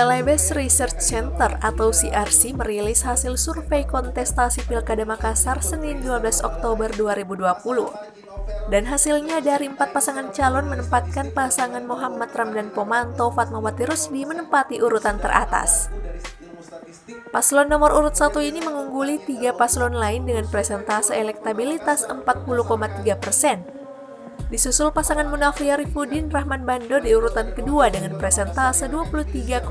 Celebes Research Center atau CRC merilis hasil survei kontestasi Pilkada Makassar Senin 12 Oktober 2020. Dan hasilnya dari 4 pasangan calon menempatkan pasangan Muhammad Ramdan Pomanto Fatmawati Rusdi menempati urutan teratas. Paslon nomor urut 1 ini mengungguli 3 paslon lain dengan persentase elektabilitas 40,3%. Disusul pasangan Munafri Arifudin Rahman Bando di urutan kedua dengan persentase 23,5%.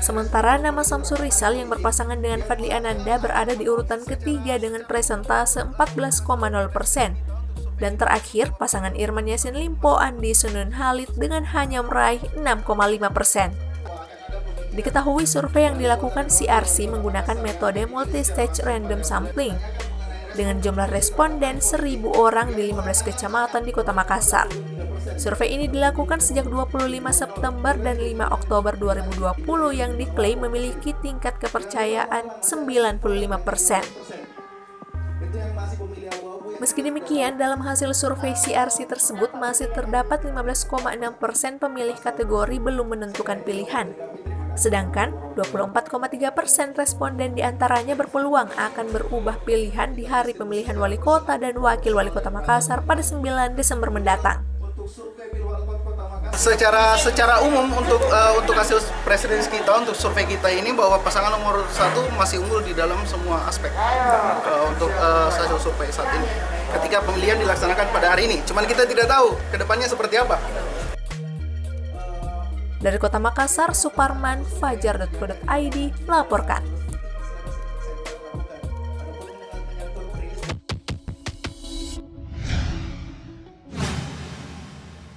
Sementara nama Samsur Rizal yang berpasangan dengan Fadli Ananda berada di urutan ketiga dengan persentase 14,0%. Dan terakhir, pasangan Irman Yasin Limpo Andi Sunun Halid dengan hanya meraih 6,5%. Diketahui survei yang dilakukan CRC menggunakan metode multi-stage random sampling dengan jumlah responden 1.000 orang di 15 kecamatan di Kota Makassar. Survei ini dilakukan sejak 25 September dan 5 Oktober 2020 yang diklaim memiliki tingkat kepercayaan 95%. Meski demikian, dalam hasil survei CRC tersebut masih terdapat 15,6% pemilih kategori belum menentukan pilihan. Sedangkan 24,3% responden diantaranya berpeluang akan berubah pilihan di hari pemilihan wali kota dan wakil wali kota Makassar pada 9 Desember mendatang. Secara umum untuk hasil presiden kita, untuk survei kita ini bahwa pasangan nomor 1 masih unggul di dalam semua aspek untuk hasil survei saat ini. Ketika pemilihan dilaksanakan pada hari ini, cuman kita tidak tahu ke depannya seperti apa. Dari Kota Makassar, Suparman, Fajar.co.id melaporkan.